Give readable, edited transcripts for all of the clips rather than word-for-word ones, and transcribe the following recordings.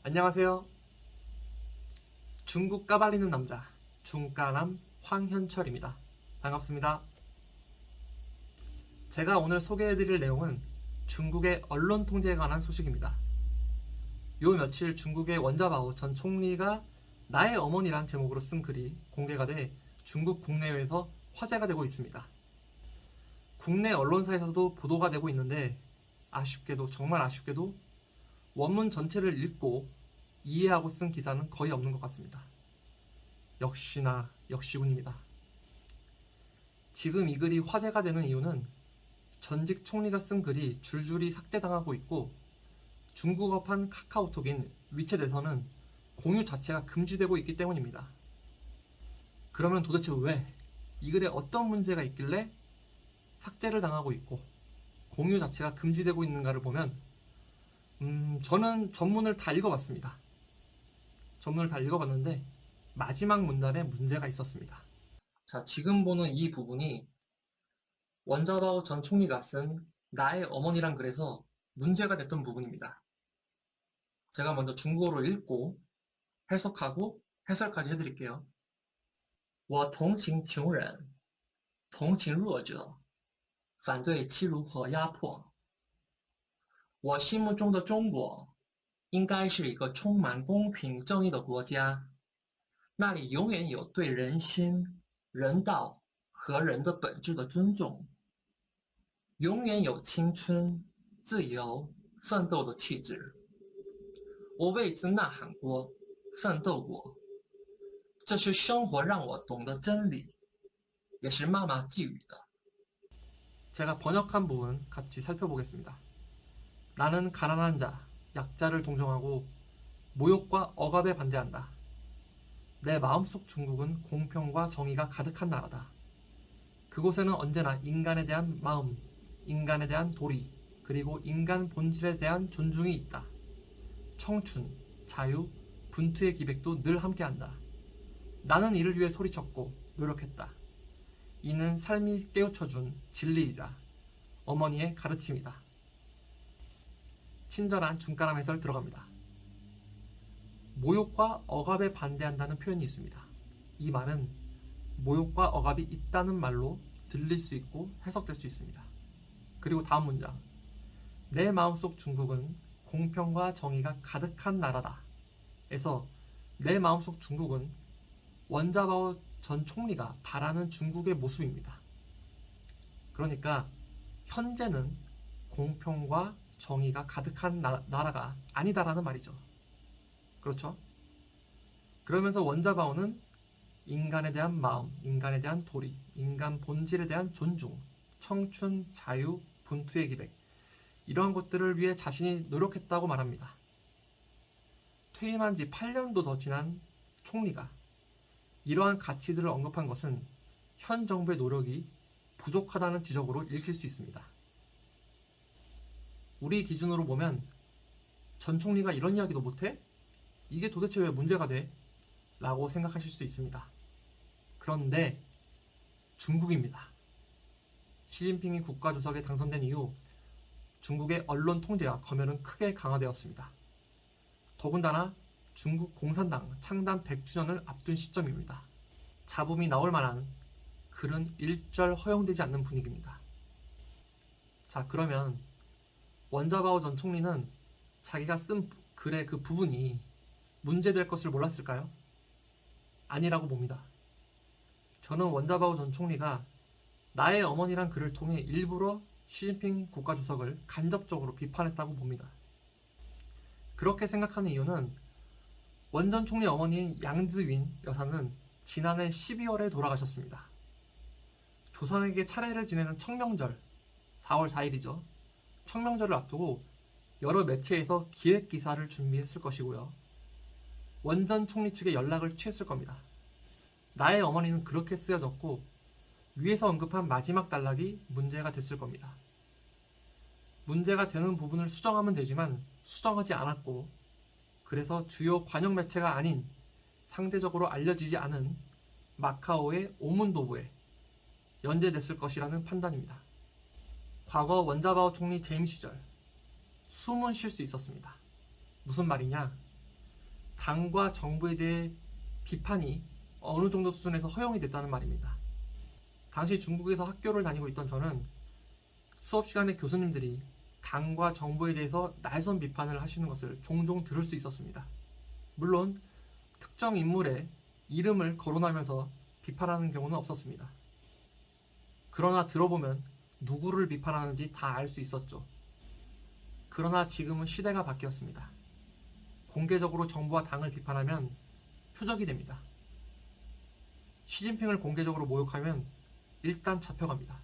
안녕하세요. 중국 까발리는 남자 중까남 황현철입니다. 반갑습니다. 제가 오늘 소개해드릴 내용은 중국의 언론 통제에 관한 소식입니다. 요 며칠 중국의 원자바오 전 총리가 나의 어머니란 제목으로 쓴 글이 공개가 돼 중국 국내외에서 화제가 되고 있습니다. 국내 언론사에서도 보도가 되고 있는데 아쉽게도 정말 아쉽게도 원문 전체를 읽고 이해하고 쓴 기사는 거의 없는 것 같습니다. 역시나 역시군입니다. 지금 이 글이 화제가 되는 이유는 전직 총리가 쓴 글이 줄줄이 삭제당하고 있고 중국어판 카카오톡인 위챗에서는 공유 자체가 금지되고 있기 때문입니다. 그러면 도대체 왜 이 글에 어떤 문제가 있길래 삭제를 당하고 있고 공유 자체가 금지되고 있는가를 보면 저는 전문을 다 읽어봤습니다. 전문을 다 읽어봤는데 마지막 문단에 문제가 있었습니다. 자, 지금 보는 이 부분이 원자바오 전 총리가 쓴 나의 어머니란 글에서 문제가 됐던 부분입니다. 제가 먼저 중국어로 읽고 해석하고 해설까지 해드릴게요. 我同情穷人，同情弱者，反对欺辱和压迫。我心目中的中国应该是一个充满公平正义的国家，那里永远有对人心、人道和人的本质的尊重，永远有青春、自由、奋斗的气质。我为此呐喊过，奋斗过，这是生活让我懂得真理，也是妈妈寄予的。 제가 번역한 부분 같이 살펴보겠습니다. 나는 가난한 자, 약자를 동정하고 모욕과 억압에 반대한다. 내 마음속 중국은 공평과 정의가 가득한 나라다. 그곳에는 언제나 인간에 대한 마음, 인간에 대한 도리, 그리고 인간 본질에 대한 존중이 있다. 청춘, 자유, 분투의 기백도 늘 함께한다. 나는 이를 위해 소리쳤고 노력했다. 이는 삶이 깨우쳐준 진리이자 어머니의 가르침이다. 친절한 중까람 해설 들어갑니다. 모욕과 억압에 반대한다는 표현이 있습니다. 이 말은 모욕과 억압이 있다는 말로 들릴 수 있고 해석될 수 있습니다. 그리고 다음 문장. 내 마음속 중국은 공평과 정의가 가득한 나라다. 에서 내 마음속 중국은 원자바오 전 총리가 바라는 중국의 모습입니다. 그러니까 현재는 공평과 정의가 가득한 나라가 아니다라는 말이죠. 그렇죠? 그러면서 원자바오는 인간에 대한 마음, 인간에 대한 도리, 인간 본질에 대한 존중, 청춘, 자유, 분투의 기백 이러한 것들을 위해 자신이 노력했다고 말합니다. 퇴임한 지 8년도 더 지난 총리가 이러한 가치들을 언급한 것은 현 정부의 노력이 부족하다는 지적으로 읽힐 수 있습니다. 우리 기준으로 보면 전 총리가 이런 이야기도 못해? 이게 도대체 왜 문제가 돼? 라고 생각하실 수 있습니다. 그런데 중국입니다. 시진핑이 국가주석에 당선된 이후 중국의 언론 통제와 검열은 크게 강화되었습니다. 더군다나 중국 공산당 창단 100주년을 앞둔 시점입니다. 잡음이 나올 만한 글은 일절 허용되지 않는 분위기입니다. 자, 그러면 원자바오 전 총리는 자기가 쓴 글의 그 부분이 문제될 것을 몰랐을까요? 아니라고 봅니다. 저는 원자바오 전 총리가 나의 어머니란 글을 통해 일부러 시진핑 국가주석을 간접적으로 비판했다고 봅니다. 그렇게 생각하는 이유는 원 전 총리 어머니인 양즈윈 여사는 지난해 12월에 돌아가셨습니다. 조상에게 차례를 지내는 청명절, 4월 4일이죠. 청명절을 앞두고 여러 매체에서 기획 기사를 준비했을 것이고요. 원 전 총리 측에 연락을 취했을 겁니다. 나의 어머니는 그렇게 쓰여졌고 위에서 언급한 마지막 단락이 문제가 됐을 겁니다. 문제가 되는 부분을 수정하면 되지만 수정하지 않았고 그래서 주요 관영 매체가 아닌 상대적으로 알려지지 않은 마카오의 오문도부에 연재됐을 것이라는 판단입니다. 과거 원자바오 총리 재임 시절 숨은 쉴 수 있었습니다. 무슨 말이냐? 당과 정부에 대해 비판이 어느 정도 수준에서 허용이 됐다는 말입니다. 당시 중국에서 학교를 다니고 있던 저는 수업 시간에 교수님들이 당과 정부에 대해서 날선 비판을 하시는 것을 종종 들을 수 있었습니다. 물론 특정 인물의 이름을 거론하면서 비판하는 경우는 없었습니다. 그러나 들어보면 누구를 비판하는지 다 알 수 있었죠. 그러나 지금은 시대가 바뀌었습니다. 공개적으로 정부와 당을 비판하면 표적이 됩니다. 시진핑을 공개적으로 모욕하면 일단 잡혀갑니다.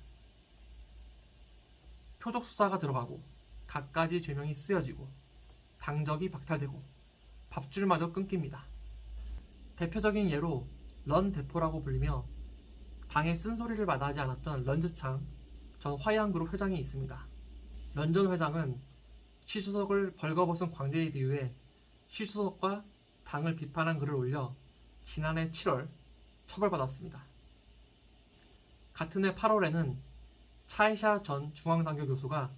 표적 수사가 들어가고 갖가지 죄명이 쓰여지고 당적이 박탈되고 밥줄마저 끊깁니다. 대표적인 예로 런 대포라고 불리며 당의 쓴소리를 마다하지 않았던 런즈창 전 화이안그룹 회장이 있습니다. 런 전 회장은 시 주석을 벌거벗은 광대에 비유해 시 주석과 당을 비판한 글을 올려 지난해 7월 처벌받았습니다. 같은 해 8월에는 차이샤 전 중앙당교 교수가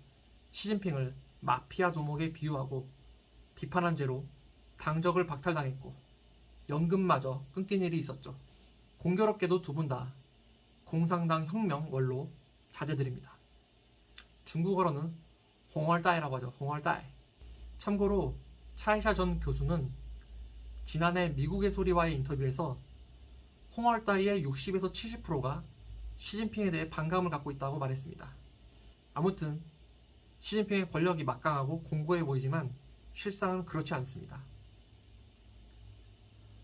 시진핑을 마피아 도목에 비유하고 비판한 죄로 당적을 박탈당했고 연금마저 끊긴 일이 있었죠. 공교롭게도 두 분 다 공산당 혁명 원로 자제들입니다. 중국어로는 홍얼다이라고 하죠. 홍얼다이. 참고로 차이샤 전 교수는 지난해 미국의 소리와의 인터뷰에서 홍얼다이의 60에서 70%가 시진핑에 대해 반감을 갖고 있다고 말했습니다. 아무튼 시진핑의 권력이 막강하고 공고해 보이지만 실상은 그렇지 않습니다.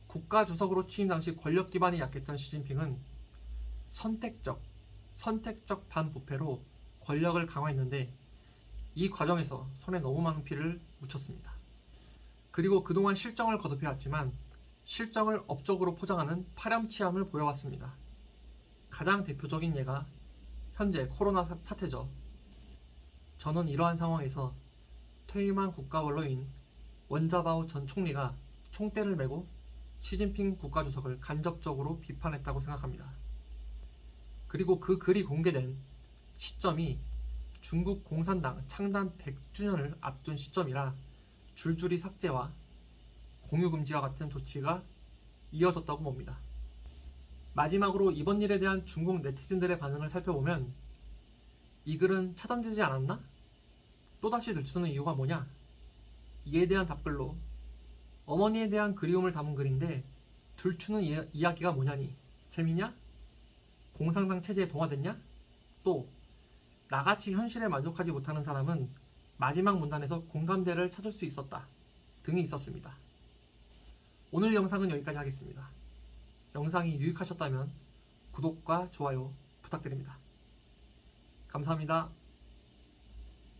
국가주석으로 취임 당시 권력 기반이 약했던 시진핑은 선택적 반부패로 권력을 강화했는데 이 과정에서 손에 너무 많은 피를 묻혔습니다. 그리고 그동안 실정을 거듭해왔지만 실정을 업적으로 포장하는 파렴치함을 보여왔습니다. 가장 대표적인 예가 현재 코로나 사태죠. 저는 이러한 상황에서 퇴임한 국가원로인 원자바오 전 총리가 총대를 메고 시진핑 국가주석을 간접적으로 비판했다고 생각합니다. 그리고 그 글이 공개된 시점이 중국 공산당 창단 100주년을 앞둔 시점이라 줄줄이 삭제와 공유 금지와 같은 조치가 이어졌다고 봅니다. 마지막으로 이번 일에 대한 중국 네티즌들의 반응을 살펴보면 이 글은 차단되지 않았나? 또다시 들추는 이유가 뭐냐? 이에 대한 답글로 어머니에 대한 그리움을 담은 글인데 들추는 이야기가 뭐냐니? 재미냐? 공산당 체제에 동화됐냐? 또 나같이 현실에 만족하지 못하는 사람은 마지막 문단에서 공감대를 찾을 수 있었다 등이 있었습니다. 오늘 영상은 여기까지 하겠습니다. 영상이 유익하셨다면 구독과 좋아요 부탁드립니다. 감사합니다.